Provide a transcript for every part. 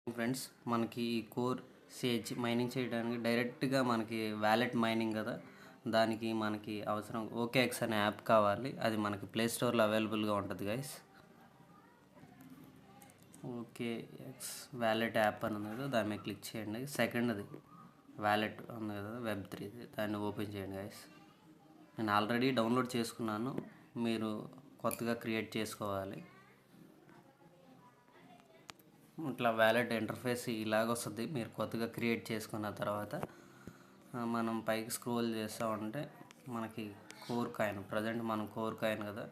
Friends, మనకి ఈ core Sage mining చేయడానికి డైరెక్ట్గా మనకి వ్యాలెట్ మైనింగ్ కదా. దానికి మనకి అవసరం ఓకేఎక్స్ అనే యాప్ కావాలి. అది మనకి ప్లే స్టోర్లో అవైలబుల్గా ఉంటుంది గైస్. ఓకేఎక్స్ వ్యాలెట్ యాప్ అని ఉంది కదా, దాని మీద క్లిక్ చేయండి. సెకండ్ది వ్యాలెట్ ఉంది కదా, వెబ్3, దాన్ని ఓపెన్ చేయండి గైస్. నేను ఆల్రెడీ డౌన్లోడ్ చేసుకున్నాను, మీరు కొత్తగా క్రియేట్ చేసుకోవాలి. ఇట్లా వ్యాలెట్ ఇంటర్ఫేస్ ఇలాగ వస్తుంది. మీరు కొత్తగా క్రియేట్ చేసుకున్న తర్వాత మనం పైకి స్క్రోల్ చేస్తూ ఉంటే మనకి కోర్ కాయిన్, ప్రజెంట్ మనం కోర్ కాయిన్ కదా,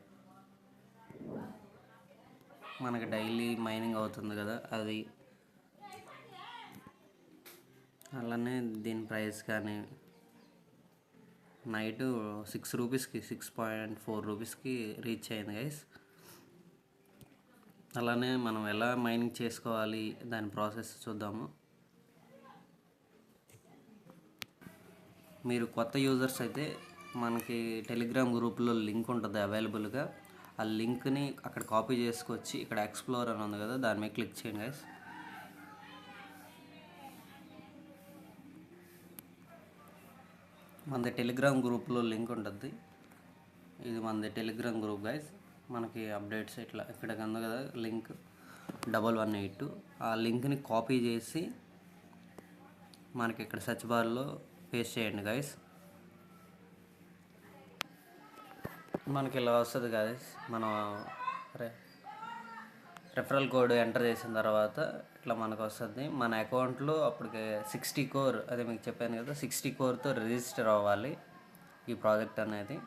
మనకి డైలీ మైనింగ్ అవుతుంది కదా అది. అలానే దీని ప్రైస్ కానీ నైట్ 6 రూపీస్కి 6.4 రూపీస్కి రీచ్ అయింది గైస్. అలానే మనం ఎలా మైనింగ్ చేసుకోవాలి దాని ప్రాసెస్ చూద్దాము. మీరు కొత్త యూజర్స్ అయితే మనకి టెలిగ్రామ్ గ్రూప్లో లింక్ ఉంటుంది అవైలబుల్గా. ఆ లింక్ని అక్కడ కాపీ చేసుకొచ్చి ఇక్కడ ఎక్స్ప్లోర్ అని ఉంది కదా, దాని మీద క్లిక్ చేయండి గైస్. మనది టెలిగ్రామ్ గ్రూప్లో లింక్ ఉంటుంది. ఇది మనది టెలిగ్రామ్ గ్రూప్ గైస్. మనకి అప్డేట్స్ ఇట్లా ఇక్కడ ఉంది కదా లింక్ 1182. ఆ లింక్ని కాపీ చేసి మనకి ఇక్కడ సెర్చ్ బార్లో పేస్ట్ చేయండి గైస్. మనకి ఇలా వస్తుంది గైస్. మనం రెఫరల్ కోడ్ ఎంటర్ చేసిన తర్వాత ఇట్లా మనకు వస్తుంది. మన అకౌంట్లో అప్పటికి 60 కోర్, అదే మీకు చెప్పాను కదా, 60 కోర్తో రిజిస్టర్ అవ్వాలి ఈ ప్రాజెక్ట్ అనేది.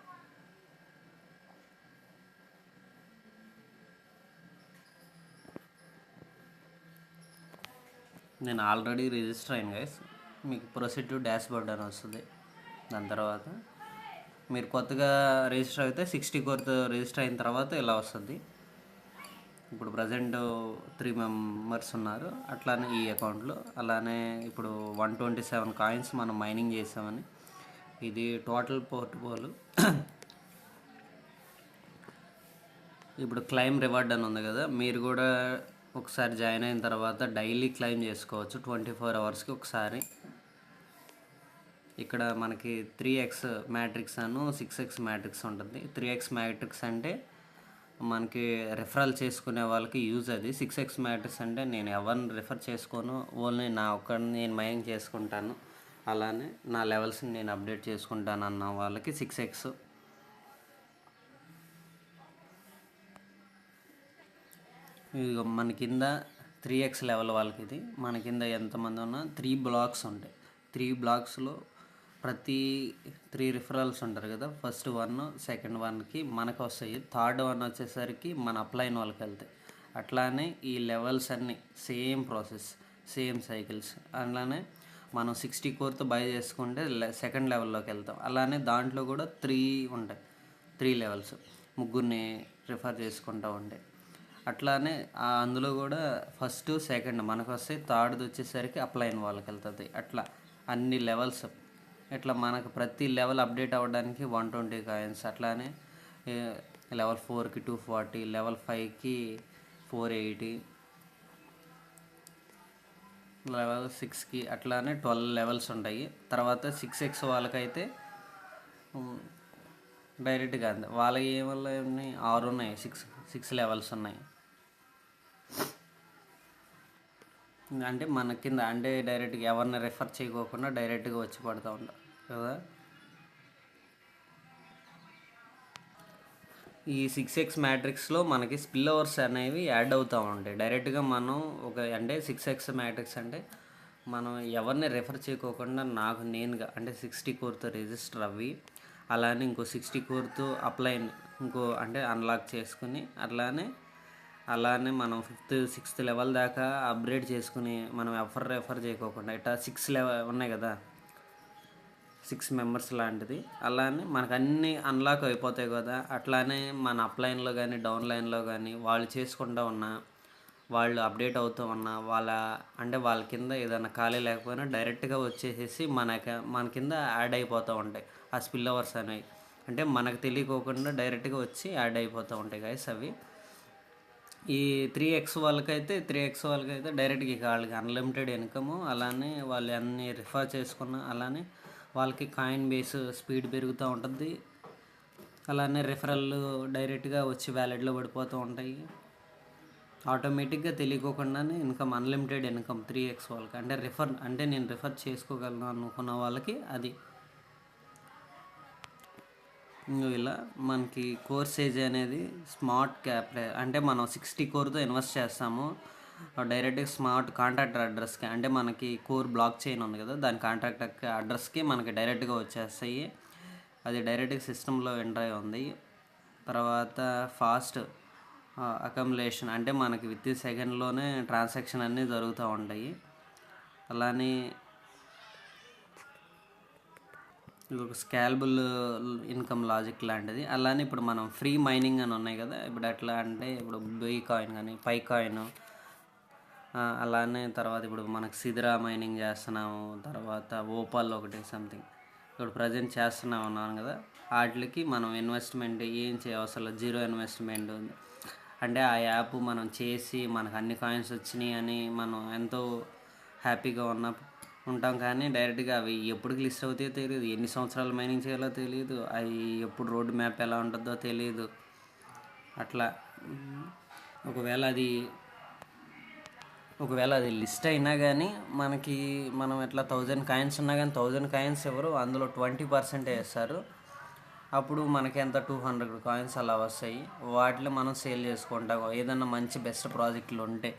నేను ఆల్రెడీ రిజిస్టర్ అయ్యాను గైస్. మీకు ప్రొసీడ్ టు డాష్ బోర్డ్ అని వస్తుంది. దాని తర్వాత మీరు కొత్తగా రిజిస్టర్ అయితే 60 కోర్తో రిజిస్టర్ అయిన తర్వాత ఇలా వస్తుంది. ఇప్పుడు ప్రజెంట్ 3 మెంబర్స్ ఉన్నారు అట్లానే ఈ అకౌంట్లో. అలానే ఇప్పుడు 127 కాయిన్స్ మనం మైనింగ్ చేసామని. ఇది టోటల్ పోర్ట్ఫోలియో. ఇప్పుడు క్లైమ్ రివార్డ్ అని ఉంది కదా, మీరు కూడా ఒకసారి జాయిన్ అయిన తర్వాత డైలీ క్లైమ్ చేసుకోవచ్చు 24 అవర్స్కి ఒకసారి. ఇక్కడ మనకి 3x మ్యాట్రిక్స్ అను 6x మ్యాట్రిక్స్ ఉంటుంది. 3x మ్యాట్రిక్స్ అంటే మనకి రెఫరల్ చేసుకునే వాళ్ళకి యూజ్ అది. 6x మ్యాట్రిక్స్ అంటే నేను ఎవరిని రెఫర్ చేసుకోను, ఓన్లీ నా ఒక్కడిని నేను మైనింగ్ చేసుకుంటాను, అలానే నా లెవెల్స్ని నేను అప్డేట్ చేసుకుంటాను అన్న వాళ్ళకి 6x. మన కింద 3x లెవెల్ వాళ్ళకి ఇది. మన కింద ఎంతమంది ఉన్నా 3 బ్లాక్స్ ఉంటాయి. 3 బ్లాక్స్లో ప్రతి 3 రిఫరల్స్ ఉంటారు కదా. ఫస్ట్ 1, సెకండ్ 1కి మనకు వస్తాయి. థర్డ్ 1 వచ్చేసరికి మన అప్లైన్ వాళ్ళకి వెళ్తాయి. అట్లానే ఈ లెవెల్స్ అన్నీ సేమ్ ప్రాసెస్, సేమ్ సైకిల్స్. అలానే మనం 60 కోర్తో బై చేసుకుంటే సెకండ్ లెవెల్లోకి వెళ్తాం. అలానే దాంట్లో కూడా 3 ఉంటాయి, 3 లెవెల్స్, ముగ్గురిని రిఫర్ చేసుకుంటూ ఉంటాయి. అట్లానే అందులో కూడా ఫస్ట్ సెకండ్ మనకు వస్తే, థర్డ్ది వచ్చేసరికి అప్లైన్ వాళ్ళకి వెళ్తుంది. అట్లా అన్ని లెవెల్స్. ఇట్లా మనకు ప్రతి లెవెల్ అప్డేట్ అవ్వడానికి 120 కాయిన్స్. అట్లానే లెవెల్ 4కి 240, లెవెల్ 5కి 480, లెవెల్ 6కి అట్లానే 12 లెవెల్స్ ఉంటాయి. తర్వాత 6x వాళ్ళకైతే డైరెక్ట్గా అంతే. వాళ్ళకి ఏమల్ల 6 ఉన్నాయి, 6 లెవెల్స్ ఉన్నాయి. అంటే మన కింద అంటే డైరెక్ట్గా ఎవరిని రెఫర్ చేయకోకుండా డైరెక్ట్గా వచ్చి పడుతూ ఉంటాం కదా. ఈ 6x మ్యాట్రిక్స్లో మనకి స్పిల్ అవర్స్ అనేవి యాడ్ అవుతూ ఉంటాయి. డైరెక్ట్గా మనం అంటే 6x మ్యాట్రిక్స్ అంటే మనం ఎవరిని రెఫర్ చేయకోకుండా నాకు నేనుగా అంటే 60 కోర్తో రిజిస్టర్ అవ్వి, అలానే ఇంకో 60 కోర్తో అప్లైన్ ఇంకో అంటే అన్లాక్ చేసుకుని, అలానే మనం 5th 6th లెవెల్ దాకా అప్గ్రేడ్ చేసుకుని మనం రెఫర్ చేయకోకుండా ఇట్లా 6 లెవెల్ ఉన్నాయి కదా, 6 మెంబర్స్ లాంటిది. అలానే మనకు అన్నీ అన్లాక్ అయిపోతాయి కదా. అట్లానే మన అప్లైన్లో కానీ డౌన్లైన్లో కానీ వాళ్ళు చేసుకుంటూ ఉన్నా, వాళ్ళు అప్డేట్ అవుతూ ఉన్నా, వాళ్ళ కింద ఏదైనా ఖాళీ లేకపోయినా డైరెక్ట్గా వచ్చేసేసి మన కింద యాడ్ అయిపోతూ ఉంటాయి ఆ స్పిల్ అవర్స్ అనేవి. అంటే మనకు తెలియకోకుండా డైరెక్ట్గా వచ్చి యాడ్ అయిపోతూ ఉంటాయి గైస్ అవి. ఈ 3x వాళ్ళకైతే డైరెక్ట్గా ఇక వాళ్ళకి అన్లిమిటెడ్ ఇన్కము, అలానే వాళ్ళు అన్ని రిఫర్ చేసుకున్న అలానే వాళ్ళకి కాయిన్ బేస్ స్పీడ్ పెరుగుతూ ఉంటుంది. అలానే రిఫరల్ డైరెక్ట్గా వచ్చి వ్యాలెట్లో పడిపోతూ ఉంటాయి. ఆటోమేటిక్గా తెలియకోకుండానే ఇన్కమ్, అన్లిమిటెడ్ ఇన్కమ్ 3x వాళ్ళకి. అంటే నేను రిఫర్ చేసుకోగలను అనుకున్న వాళ్ళకి అది. ఇలా మనకి కోర్స్ ఏజ్ అనేది స్మార్ట్ క్యాప్, అంటే మనం 60 కోర్తో ఇన్వెస్ట్ చేస్తాము డైరెక్ట్గా స్మార్ట్ కాంట్రాక్టర్ అడ్రస్కి. అంటే మనకి కోర్ బ్లాక్ చైన్ ఉంది కదా, దాని కాంట్రాక్టర్ అడ్రస్కి మనకి డైరెక్ట్గా వచ్చేస్తాయి. అది డైరెక్ట్గా సిస్టంలో ఎంటర్ అయి ఉంది. తర్వాత ఫాస్ట్ అకమ్యులేషన్, అంటే మనకి విత్ సెకండ్లోనే ట్రాన్సాక్షన్ అన్నీ జరుగుతూ ఉంటాయి. అలానే ఇది ఒక స్కేలబుల్ ఇన్కమ్ లాజిక్ లాంటిది. అలానే ఇప్పుడు మనం ఫ్రీ మైనింగ్ అని ఉన్నాయి కదా, ఇప్పుడు ఎట్లా అంటే ఇప్పుడు బీ కాయిన్ కానీ పై కాయిన్, అలానే తర్వాత ఇప్పుడు మనకు సిదిరా మైనింగ్ చేస్తున్నాము, తర్వాత ఓపాల్ ఒకటి సంథింగ్ ఇప్పుడు ప్రజెంట్ చేస్తున్నాం అన్నాను కదా, వాటికి మనం ఇన్వెస్ట్మెంట్ ఏం చేయవసరం లేదు, జీరో ఇన్వెస్ట్మెంట్. అంటే ఆ యాప్ మనం చేసి మనకు అన్ని కాయిన్స్ వచ్చినాయి అని మనం ఎంతో హ్యాపీగా ఉంటాం. కానీ డైరెక్ట్గా అవి ఎప్పటికి లిస్ట్ అవుతాయో తెలియదు, ఎన్ని సంవత్సరాలు మైనింగ్ చేయాలో తెలియదు, అవి ఎప్పుడు రోడ్ మ్యాప్ ఎలా ఉంటుందో తెలియదు. అట్లా ఒకవేళ అది లిస్ట్ అయినా కానీ మనం ఎట్లా 1000 కాయిన్స్ ఉన్నా కానీ 1000 కాయిన్స్ ఎవరు అందులో 20% వేస్తారు. అప్పుడు మనకి ఎంత 200 కాయిన్స్ అలా వస్తాయి. వాటిలో మనం సేల్ చేసుకుంటాం. ఏదన్నా మంచి బెస్ట్ ప్రాజెక్టులు ఉంటే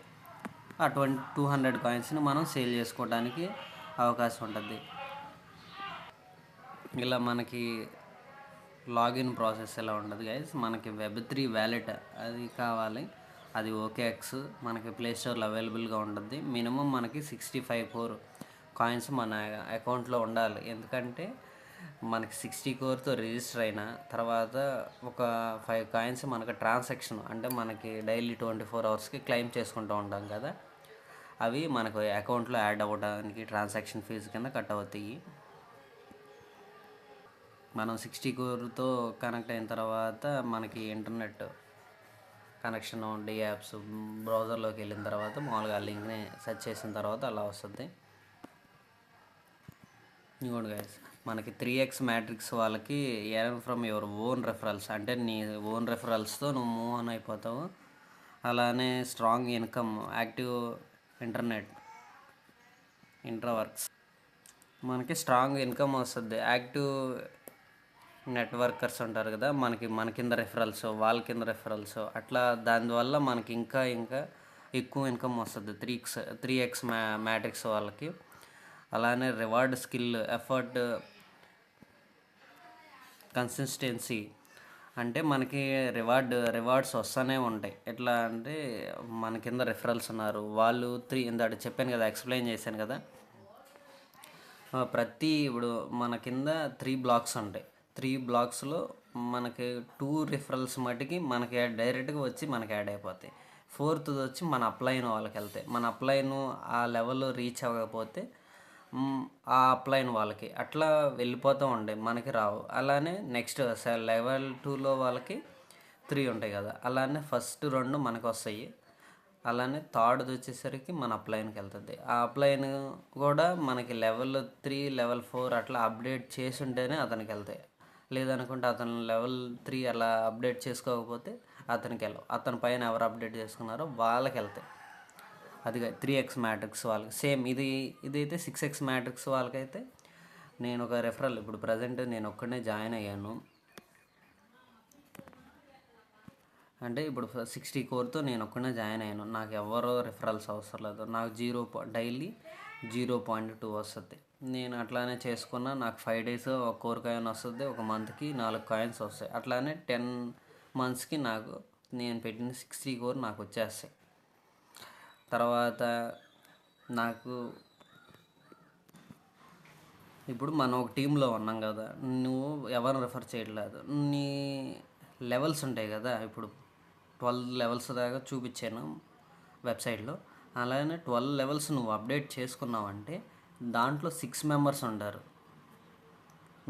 ఆ 200 కాయిన్స్ని మనం సేల్ చేసుకోవడానికి అవకాశం ఉంటుంది. ఇలా మనకి లాగిన్ ప్రాసెస్ ఎలా ఉండదు గైస్, మనకి Web3 వ్యాలెట్ అది కావాలి. అది OKX మనకి ప్లేస్టోర్లో అవైలబుల్గా ఉంటుంది. మినిమం మనకి 65 కోర్ కాయిన్స్ మన అకౌంట్లో ఉండాలి. ఎందుకంటే మనకి 60 కోర్తో రిజిస్టర్ అయిన తర్వాత ఒక 5 కాయిన్స్ మనకి ట్రాన్సాక్షన్, అంటే మనకి డైలీ 24 అవర్స్కి క్లెయిమ్ చేసుకుంటూ ఉంటాం కదా, అవి మనకు అకౌంట్లో యాడ్ అవ్వడానికి ట్రాన్సాక్షన్ ఫీజు కింద కట్ అవుతాయి. మనం 60 కోర్తో కనెక్ట్ అయిన తర్వాత మనకి ఇంటర్నెట్ కనెక్షన్ డి యాప్స్ బ్రౌజర్లోకి వెళ్ళిన తర్వాత మామూలుగా ఆ లింక్ని సెర్చ్ చేసిన తర్వాత అలా వస్తుంది. ఇంకోటి గైస్, మనకి 3x మ్యాట్రిక్స్ వాళ్ళకి earn from your own referrals, అంటే నీ ఓన్ రెఫరల్స్తో నువ్వు మూవ్ ఆన్ అయిపోతావు. అలానే స్ట్రాంగ్ ఇన్కమ్, యాక్టివ్ ఇంటర్నెట్ ఇంట్రావర్క్స్, మనకి స్ట్రాంగ్ ఇన్కమ్ వస్తుంది. యాక్టివ్ నెట్వర్కర్స్ ఉంటారు కదా, మన కింద రెఫరల్స్, వాళ్ళ కింద రెఫరల్స్, అట్లా దానివల్ల మనకి ఇంకా ఎక్కువ ఇన్కమ్ వస్తుంది 3x మ్యాట్రిక్స్ వాళ్ళకి. అలానే రివార్డ్, స్కిల్, ఎఫర్ట్, కన్సిస్టెన్సీ, అంటే మనకి రివార్డ్స్ వస్తూనే ఉంటాయి. ఎట్లా అంటే మన కింద రెఫరల్స్ ఉన్నారు వాళ్ళు ఇందాక చెప్పాను కదా, ఎక్స్ప్లెయిన్ చేశాను కదా, ఇప్పుడు మన కింద 3 బ్లాక్స్ ఉంటాయి. 3 బ్లాక్స్లో మనకి 2 రిఫరల్స్ మటుకి మనకి డైరెక్ట్గా వచ్చి మనకి యాడ్ అయిపోతాయి. 4th వచ్చి మన అప్లైన్ వాళ్ళకి వెళ్తాయి. మన అప్లైన్ ఆ లెవెల్లో రీచ్ అవ్వకపోతే ఆ అప్లైన్ వాళ్ళకి అట్లా వెళ్ళిపోతూ ఉంటాయి, మనకి రావు. అలానే నెక్స్ట్ లెవెల్ 2లో వాళ్ళకి 3 ఉంటాయి కదా, అలానే ఫస్ట్ 2 మనకు వస్తాయి. అలానే థర్డ్ది వచ్చేసరికి మన అప్లైన్కి వెళ్తుంది. ఆ అప్లైన్ కూడా మనకి లెవెల్ 3 లెవెల్ 4 అట్లా అప్డేట్ చేసి ఉంటేనే అతనికి వెళ్తాయి. లేదనుకుంటే అతను లెవెల్ 3 అలా అప్డేట్ చేసుకోకపోతే అతనికి వెళ్ళవు. అతని పైన ఎవరు అప్డేట్ చేసుకున్నారో వాళ్ళకి వెళ్తాయి. అది 3x మ్యాట్రిక్స్ వాళ్ళకి సేమ్. ఇదైతే 6x మ్యాట్రిక్స్ వాళ్ళకైతే నేను ఒక రెఫరల్, ఇప్పుడు ప్రజెంట్ నేను ఒక్కడనే జాయిన్ అయ్యాను. అంటే ఇప్పుడు 60 కోర్తో నేను ఒక్కనే జాయిన్ అయ్యాను. నాకు ఎవరో రిఫరల్స్ అవసరం లేదు. నాకు డైలీ 0.2 వస్తుంది. నేను అట్లానే చేసుకున్నా, నాకు 5 డేస్ ఒక కోర్ కాయిన్ వస్తుంది, ఒక మంత్కి 4 కాయిన్స్ వస్తాయి. అట్లానే 10 మంత్స్కి నేను పెట్టిన 60 కోర్ నాకు వచ్చేస్తాయి. తర్వాత ఇప్పుడు మనం ఒక టీంలో ఉన్నాం కదా, నువ్వు ఎవరిని రెఫర్ చేయట్లేదు, నీ లెవెల్స్ ఉంటాయి కదా, ఇప్పుడు 12 లెవెల్స్ దాకా చూపించాను వెబ్సైట్లో. అలానే 12 లెవెల్స్ నువ్వు అప్డేట్ చేసుకున్నావంటే దాంట్లో 6 మెంబర్స్ ఉంటారు.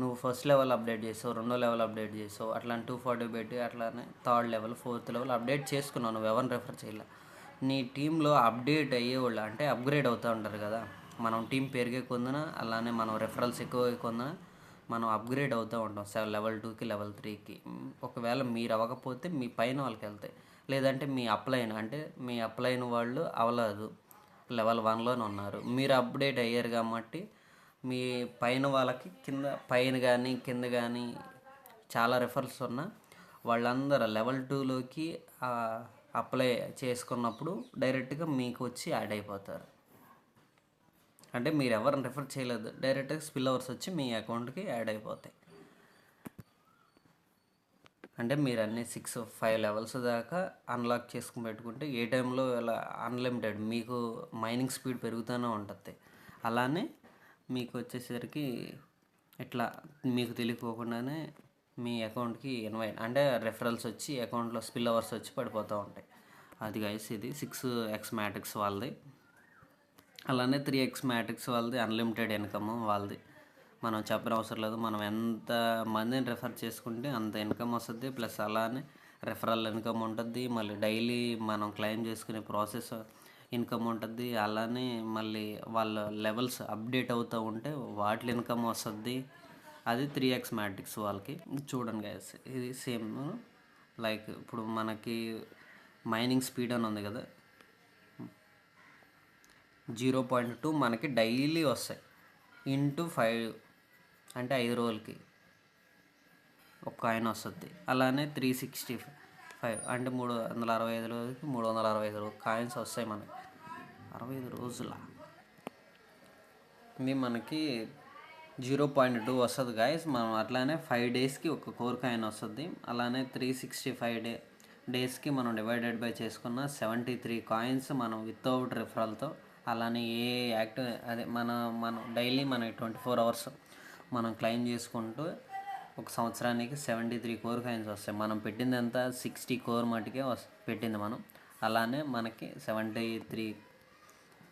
నువ్వు ఫస్ట్ లెవెల్ అప్డేట్ చేసావు, రెండో లెవెల్ అప్డేట్ చేసావు, అట్లా 240 పెట్టి అట్లానే third level, fourth level update చేసుకున్నావు, నువ్వు ఎవరిని రెఫర్ చేయాలి. నీ టీంలో అప్డేట్ అయ్యేవాళ్ళు అంటే అప్గ్రేడ్ అవుతూ ఉంటారు కదా, మనం టీం పెరిగే కొందున అలానే మనం రెఫరల్స్ ఎక్కువ కొందున మనం అప్గ్రేడ్ అవుతూ ఉంటాం లెవెల్ 2కి లెవెల్ 3కి. ఒకవేళ మీరు అవ్వకపోతే మీ పైన వాళ్ళకి వెళ్తాయి, లేదంటే మీ అప్లైన్ అంటే మీ అప్లైన్ వాళ్ళు అవ్వలేదు, లెవెల్ 1లోనే ఉన్నారు, మీరు అప్డేట్ అయ్యారు కాబట్టి మీ పైన వాళ్ళకి పైన కానీ కింద కానీ చాలా రెఫరల్స్ ఉన్నా వాళ్ళందరూ లెవెల్ 2లోకి అప్లై చేసుకున్నప్పుడు డైరెక్ట్గా మీకు వచ్చి యాడ్ అయిపోతారు. అంటే మీరు ఎవరిని రెఫర్ చేయలేదు, డైరెక్ట్గా స్పిల్ అవర్స్ వచ్చి మీ అకౌంట్కి యాడ్ అయిపోతాయి. అంటే మీరు అన్ని 5 లెవెల్స్ దాకా అన్లాక్ చేసుకుని పెట్టుకుంటే ఏ టైంలో ఇలా అన్లిమిటెడ్ మీకు మైనింగ్ స్పీడ్ పెరుగుతూనే ఉంటుంది. అలానే మీకు వచ్చేసరికి ఇట్లా మీకు తెలియకోకుండానే మీ అకౌంట్కి అంటే రెఫరల్స్ వచ్చి అకౌంట్లో స్పిల్ అవర్స్ వచ్చి పడిపోతూ ఉంటాయి. అది గైస్ ఇది 6x మ్యాట్రిక్స్ వాళ్ళది. అలానే 3x మ్యాట్రిక్స్ వాళ్ళది అన్లిమిటెడ్ ఇన్కమ్ వాళ్ళది, మనం చెప్పిన అవసరం లేదు. మనం ఎంత మందిని రెఫర్ చేసుకుంటే అంత ఇన్కమ్ వస్తుంది, ప్లస్ అలానే రెఫరల్ ఇన్కమ్ ఉంటుంది, మళ్ళీ డైలీ మనం క్లెయిమ్ చేసుకునే ప్రాసెస్ ఇన్కమ్ ఉంటుంది. అలానే మళ్ళీ వాళ్ళ లెవెల్స్ అప్డేట్ అవుతూ ఉంటే వాటి ఇన్కమ్ వస్తుంది. అది 3x మ్యాట్రిక్స్ వాళ్ళకి. చూడండి గైస్, ఇది సేమ్ లైక్ ఇప్పుడు మనకి మైనింగ్ స్పీడ్ అని ఉంది కదా, 0.2 మనకి డైలీ వస్తాయి ఇంటూ 5 అంటే 5 రోజులకి ఒక కాయిన్ వస్తుంది. అలానే 365 అంటే 365 రోజులకి 365 కాయిన్స్ వస్తాయి మనకి 65 రోజుల. ఇది మనకి 0.2 వస్తుంది గాయస్. మనం అట్లానే 5 డేస్కి ఒక కోర్ కాయిన్ వస్తుంది. అలానే 365 డేస్కి మనం డివైడెడ్ బై చేసుకున్న 73 కాయిన్స్ మనం వితౌట్ రిఫరల్తో, అలానే ఏ యాక్టివ్ అదే మనం డైలీ మన 24 అవర్స్ మనం క్లెయిమ్ చేసుకుంటూ ఒక సంవత్సరానికి 73 కోర్ కాయిన్స్ వస్తాయి. మనం పెట్టింది ఎంత 60 కోర్ మటుకే పెట్టింది మనం. అలానే మనకి 73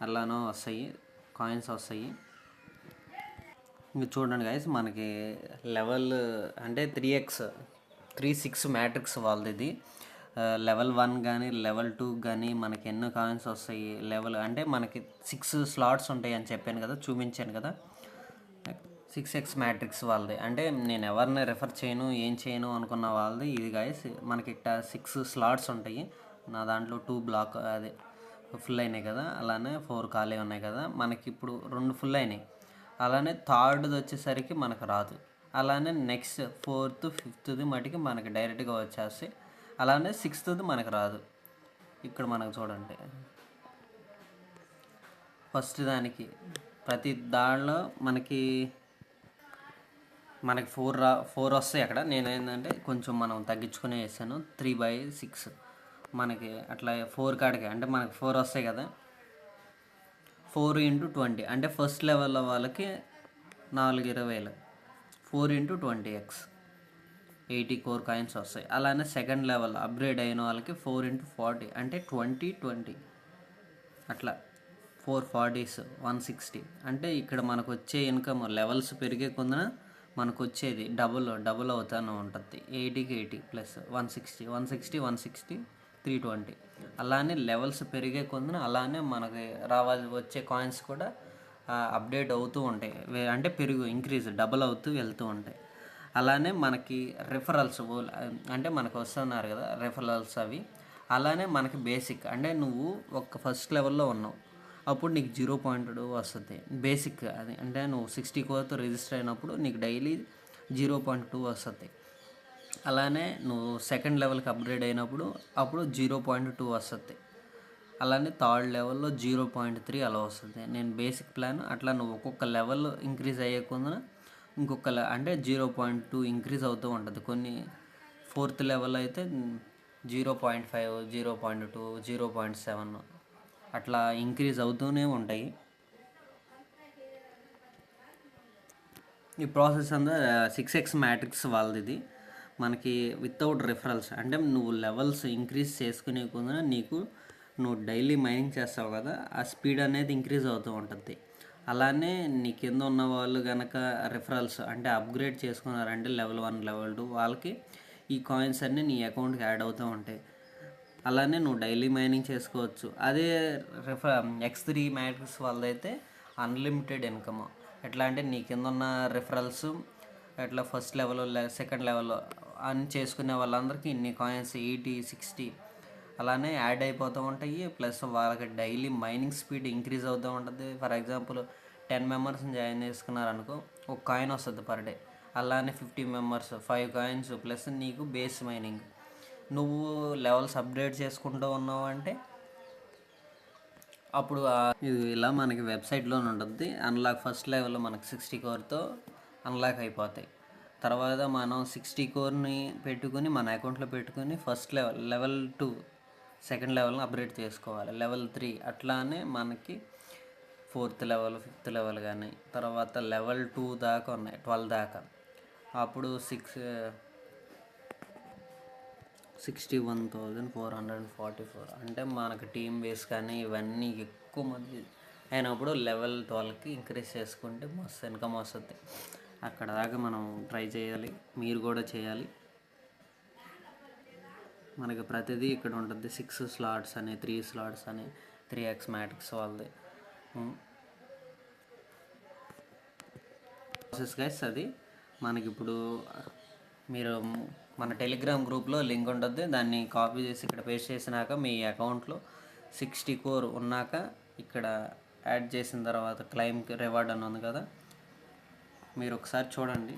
అలానో వస్తాయి కాయిన్స్ వస్తాయి. మీరు చూడండి గైస్, మనకి లెవెల్ అంటే 36 మ్యాట్రిక్స్ వాళ్ళది ఇది. లెవెల్ 1 కానీ లెవెల్ 2 కానీ మనకి ఎన్నో కాయిన్స్ వస్తాయి. లెవెల్ అంటే మనకి 6 స్లాట్స్ ఉంటాయి అని చెప్పాను కదా, చూపించాను కదా. 6x మ్యాట్రిక్స్ వాళ్ళది అంటే నేను ఎవరిని రెఫర్ చేయను ఏం చేయను అనుకున్న వాళ్ళది ఇది గైస్. మనకి ఇక్కడ 6 స్లాట్స్ ఉంటాయి. నా దాంట్లో 2 బ్లాక్ అదే ఫుల్ అయినాయి కదా, అలానే 4 ఖాళీ ఉన్నాయి కదా. మనకి ఇప్పుడు 2 ఫుల్ అయినాయి. అలానే థర్డ్ది వచ్చేసరికి మనకు రాదు. అలానే నెక్స్ట్ 4th 5th మటుకి మనకి డైరెక్ట్గా వచ్చేస్తాయి. అలానే 6th మనకు రాదు. ఇక్కడ మనకు చూడండి, ఫస్ట్ దానికి ప్రతి దానిలో మనకి 4 వస్తాయి. అక్కడ నేను ఏంటంటే కొంచెం మనం తగ్గించుకునే వేసాను 3/6 మనకి అట్లా 4 కాడికి అంటే మనకి 4 వస్తాయి కదా. 4 × 20 అంటే ఫస్ట్ లెవెల్ వాళ్ళకి 420,000 4 × 20x 80 కోర్ కాయిన్స్ వస్తాయి. అలానే సెకండ్ లెవెల్ అప్గ్రేడ్ అయిన వాళ్ళకి 4 × 40 అంటే 20 అట్లా 440s 160. అంటే ఇక్కడ మనకు వచ్చే ఇన్కమ్ లెవెల్స్ పెరిగే కొందున మనకు వచ్చేది డబుల్ అవుతానే ఉంటుంది. 80కి 80 ప్లస్ 160 320. అలానే లెవెల్స్ పెరిగే కొందున అలానే మనకి వచ్చే కాయిన్స్ కూడా అప్డేట్ అవుతూ ఉంటాయి, అంటే ఇంక్రీజ్ డబుల్ అవుతూ వెళ్తూ ఉంటాయి. అలానే మనకి రిఫరల్స్ అంటే మనకు వస్తున్నారు కదా రిఫరల్స్ అవి. అలానే మనకి బేసిక్ అంటే నువ్వు ఒక ఫస్ట్ లెవెల్లో ఉన్నావు, అప్పుడు నీకు 0.2 వస్తుంది బేసిక్. అది అంటే నువ్వు 60 కోర్తో రిజిస్టర్ అయినప్పుడు నీకు డైలీ 0.2 వస్తుంది. అలానే నువ్వు సెకండ్ లెవెల్కి అప్గ్రేడ్ అయినప్పుడు అప్పుడు 0.2 వస్తుంది. అలానే థర్డ్ లెవెల్లో 0.3 అలా వస్తుంది. నేను బేసిక్ ప్లాన్ అట్లా నువ్వు ఒక్కొక్క లెవెల్ ఇంక్రీజ్ అయ్యే కొందున ఇంకొక అంటే 0.2 ఇంక్రీజ్ అవుతూ ఉంటుంది. కొన్ని 4th లెవెల్ అయితే 0.5 0.2 0.7 అట్లా ఇంక్రీజ్ అవుతూనే ఉంటాయి. ఈ ప్రాసెస్ అంతా 6x మ్యాట్రిక్స్ వాళ్ళది ఇది. మనకి వితౌట్ రిఫరల్స్ అంటే నువ్వు లెవెల్స్ ఇంక్రీజ్ చేసుకునే కొందున నువ్వు డైలీ మైనింగ్ చేస్తావు కదా, ఆ స్పీడ్ అనేది ఇంక్రీజ్ అవుతూ ఉంటుంది. అలానే నీ కింద ఉన్న వాళ్ళు కనుక రిఫరల్స్ అంటే అప్గ్రేడ్ చేసుకున్నారంటే లెవెల్ 1 లెవెల్ 2 వాళ్ళకి ఈ కాయిన్స్ అన్నీ నీ అకౌంట్కి యాడ్ అవుతూ ఉంటాయి. అలానే నువ్వు డైలీ మైనింగ్ చేసుకోవచ్చు. అదే X3 మ్యాట్రిక్స్ వాళ్ళదైతే అన్లిమిటెడ్ ఇన్కమ్. ఎట్లా అంటే నీ కింద ఉన్న రిఫరల్స్ ఎట్లా ఫస్ట్ లెవెల్ సెకండ్ లెవెల్ అని చేసుకునే వాళ్ళందరికీ ఇన్ని కాయిన్స్ 80 60 అలానే యాడ్ అయిపోతూ ఉంటాయి. ప్లస్ వాళ్ళకి డైలీ మైనింగ్ స్పీడ్ ఇంక్రీజ్ అవుతూ ఉంటుంది. ఫర్ ఎగ్జాంపుల్ 10 మెంబర్స్ని జాయిన్ చేసుకున్నారనుకో, ఒక కాయిన్ వస్తుంది పర్ డే. అలానే 50 మెంబర్స్ 5 కాయిన్స్ ప్లస్ నీకు బేస్ మైనింగ్. నువ్వు లెవెల్స్ అప్డేట్ చేసుకుంటూ ఉన్నావు అంటే అప్పుడు ఇది ఇలా మనకి వెబ్సైట్లోనే ఉంటుంది. అన్లాక్ ఫస్ట్ లెవెల్ మనకి 60 కోర్తో అన్లాక్ అయిపోతాయి. తర్వాత మనం 60 కోర్ని పెట్టుకుని మన అకౌంట్లో పెట్టుకుని ఫస్ట్ లెవెల్ 2 సెకండ్ లెవెల్ని అప్గ్రేడ్ చేసుకోవాలి. లెవెల్ 3 అట్లానే మనకి 4th లెవెల్ 5th లెవెల్ కానీ తర్వాత లెవెల్ 2 దాకా ఉన్నాయి, 12 దాకా. అప్పుడు 61,444 అంటే మనకు టీమ్ బేస్ కానీ ఇవన్నీ ఎక్కువ మంది అయినప్పుడు లెవెల్ 12కి ఇంక్రీజ్ చేసుకుంటే మస్తు ఇన్కమ్ వస్తుంది. అక్కడ దాకా మనం ట్రై చేయాలి, మీరు కూడా చేయాలి. మనకి ప్రతిదీ ఇక్కడ ఉంటుంది. 6 స్లాట్స్ అని 3 స్లాట్స్ అని 3x మ్యాట్రిక్స్ వాళ్ళది ప్రాసెస్ గైస్. అది మనకి ఇప్పుడు మీరు మన టెలిగ్రామ్ గ్రూప్లో లింక్ ఉంటుంది, దాన్ని కాపీ చేసి ఇక్కడ పేస్ట్ చేసినాక మీ అకౌంట్లో 60 కోర్ ఉన్నాక ఇక్కడ యాడ్ చేసిన తర్వాత క్లైమ్ రివార్డ్ అని ఉంది కదా, మీరు ఒకసారి చూడండి.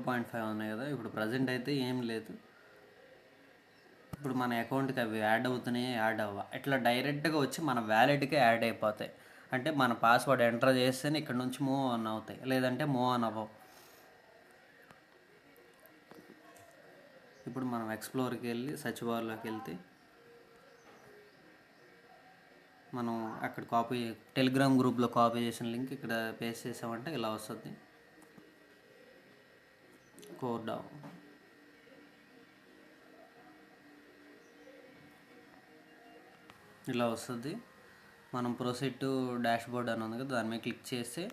.5 ఉన్నాయి కదా, ఇప్పుడు ప్రజెంట్ అయితే ఏం లేదు. ఇప్పుడు మన అకౌంట్కి అవి యాడ్ అవుతున్నాయి, యాడ్ ఇట్లా డైరెక్ట్గా వచ్చి మన వ్యాలెట్కే యాడ్ అయిపోతాయి. అంటే మన పాస్వర్డ్ ఎంటర్ చేస్తేనే ఇక్కడ నుంచి మూవ్ ఆన్ అవుతాయి, లేదంటే మూవ్ ఆన్ అవ్వవు. ఇప్పుడు మనం ఎక్స్ప్లోర్కి వెళ్ళి సర్చ్ బార్లోకి వెళ్తే మనం అక్కడ టెలిగ్రామ్ గ్రూప్లో కాపీ చేసిన లింక్ ఇక్కడ పేస్ట్ చేసామంటే ఇలా వస్తుంది. కోర్ డౌ ఇలా వస్తుంది. మనం ప్రొసీడ్ టు డాష్ బోర్డ్ అని ఉంది కదా, దాని మీద క్లిక్ చేస్తే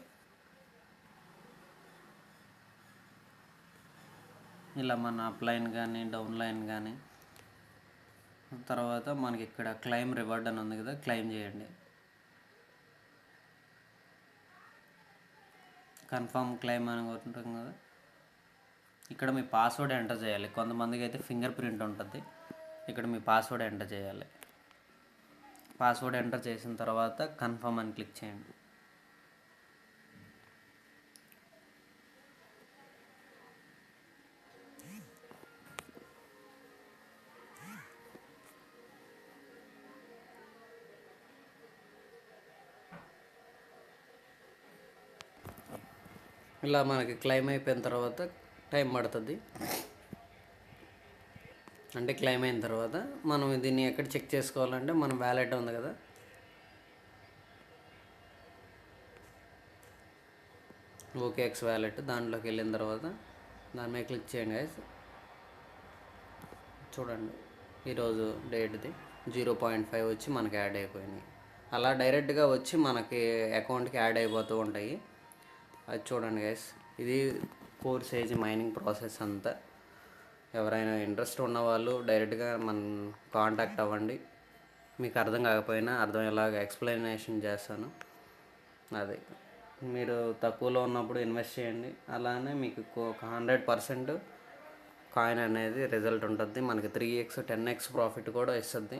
ఇలా మన అప్ లైన్ కానీ డౌన్ లైన్ కానీ, తర్వాత మనకి ఇక్కడ క్లైమ్ రివార్డ్ అని ఉంది కదా, క్లైమ్ చేయండి. కన్ఫర్మ్ క్లైమ్ అని ఉంటుంది కదా, ఇక్కడ మీ పాస్వర్డ్ ఎంటర్ చేయాలి. కొంతమందికి అయితే ఫింగర్ ప్రింట్ ఉంటుంది, ఇక్కడ మీ పాస్వర్డ్ ఎంటర్ చేయాలి. పాస్వర్డ్ ఎంటర్ చేసిన తర్వాత కన్ఫర్మ్ అని క్లిక్ చేయండి. ఇలా మనకి క్లైమ్ అయిపోయిన తర్వాత టైం పడుతుంది. అంటే క్లైమ్ అయిన తర్వాత మనం దీన్ని ఎక్కడ చెక్ చేసుకోవాలంటే మన వ్యాలెట్ ఉంది కదా, OKX వ్యాలెట్, దాంట్లోకి వెళ్ళిన తర్వాత దాని మీద క్లిక్ చేయండి గైస్. చూడండి ఈరోజు డేట్ది 0.5 వచ్చి మనకి యాడ్ అయిపోయినాయి. అలా డైరెక్ట్గా వచ్చి మనకి అకౌంట్కి యాడ్ అయిపోతూ ఉంటాయి. అది చూడండి గైస్, ఇది కోర్ సేజ్ మైనింగ్ ప్రాసెస్ అంతా. ఎవరైనా ఇంట్రెస్ట్ ఉన్నవాళ్ళు డైరెక్ట్గా మన కాంటాక్ట్ అవ్వండి. మీకు అర్థం కాకపోయినా అర్థమయ్యేలాగా ఎక్స్ప్లెనేషన్ చేస్తాను. అది మీరు తక్కువలో ఉన్నప్పుడు ఇన్వెస్ట్ చేయండి. అలానే మీకు ఒక 100% కాయిన్ అనేది రిజల్ట్ ఉంటుంది. మనకి 3x 10x ప్రాఫిట్ కూడా ఇస్తుంది.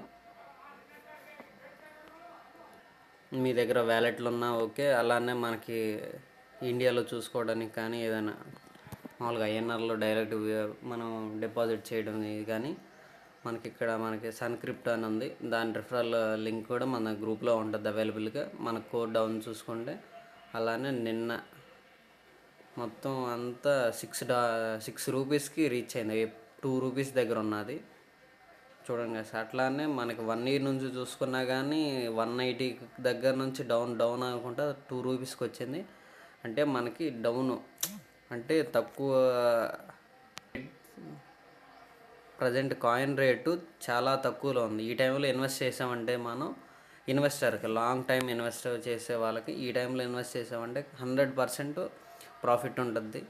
మీ దగ్గర వ్యాలెట్లు ఉన్నా ఓకే. అలానే మనకి ఇండియాలో చూసుకోవడానికి కానీ ఏదైనా మామూలుగా INRలో డైరెక్ట్ మనం డిపాజిట్ చేయడం ఇది కానీ మనకి ఇక్కడ మనకి సన్క్రిప్ట్ అని ఉంది, దాని రిఫరల్ లింక్ కూడా మన గ్రూప్లో ఉంటుంది అవైలబుల్గా. మన కోడ్ డౌన్ చూసుకుంటే అలానే నిన్న మొత్తం అంతా 6 రూపీస్కి రీచ్ అయింది. 2 రూపీస్ దగ్గర ఉన్నది, చూడండి గైస్. అట్లానే మనకి 1 ఇయర్ నుంచి చూసుకున్నా కానీ 180 దగ్గర నుంచి డౌన్ అనుకుంటా 2 రూపీస్కి వచ్చింది. అంటే మనకి డౌను అంటే తక్కువ. ప్రజెంట్ కాయిన్ రేటు చాలా తక్కువలో ఉంది. ఈ టైంలో ఇన్వెస్ట్ చేసామంటే మనం ఇన్వెస్టర్కి లాంగ్ టైం ఇన్వెస్ట్ చేసే వాళ్ళకి ఈ టైంలో ఇన్వెస్ట్ చేసామంటే 100% ప్రాఫిట్ ఉంటుంది.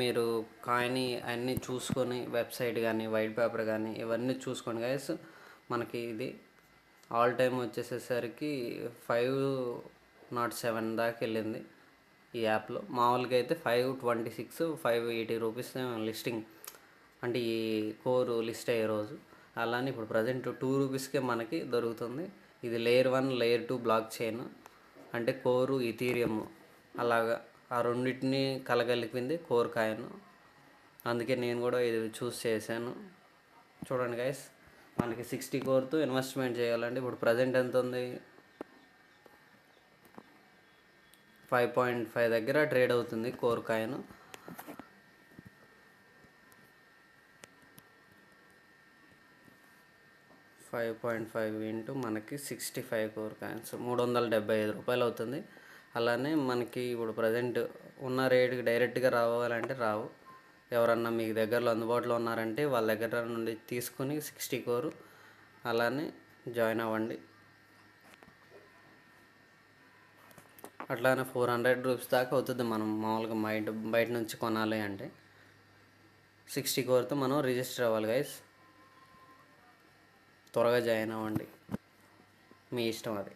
మీరు కాయిన్ అన్నీ చూసుకొని వెబ్సైట్ కానీ వైట్ పేపర్ కానీ ఇవన్నీ చూసుకోండి గైస్. మనకి ఇది ఆల్ టైమ్ వచ్చేసేసరికి 507 దాకా వెళ్ళింది ఈ యాప్లో. మామూలుగా అయితే 526 580 రూపీస్ లిస్టింగ్ అంటే ఈ కోర్ లిస్ట్ అయ్యే రోజు. అలానే ఇప్పుడు ప్రజెంట్ 2 రూపీస్కే మనకి దొరుకుతుంది. ఇది లేయర్ 1 లేయర్ 2 బ్లాక్ చైన్ అంటే కోరు ఇథీరియం అలాగా ఆ రెండింటిని కలగలిపింది కోర్ కాయిన్. అందుకే నేను కూడా ఇది చూస్ చేశాను. చూడండి గైస్, మనకి 60 కోర్తో ఇన్వెస్ట్మెంట్ చేయాలంటే ఇప్పుడు ప్రజెంట్ ఎంత ఉంది, 5.5 దగ్గర ట్రేడ్ అవుతుంది కోర్ కాయిన్. $5.5 ఇంటూ మనకి 65 కోర్ కాయిన్స్ 375 రూపాయలు అవుతుంది. అలానే మనకి ఇప్పుడు ప్రజెంట్ ఉన్న రేటుకి డైరెక్ట్గా రావాలంటే రావు. ఎవరన్నా మీకు దగ్గరలో అందుబాటులో ఉన్నారంటే వాళ్ళ దగ్గర నుండి తీసుకుని 60 కోరు అలానే జాయిన్ అవ్వండి. అట్లానే 400 రూపీస్ దాకా అవుతుంది మనం మామూలుగా బయట నుంచి కొనాలి అంటే. 60 కోర్తో మనం రిజిస్టర్ అవ్వాలి గైస్. త్వరగా జాయిన్ అవ్వండి, మీ ఇష్టం అది.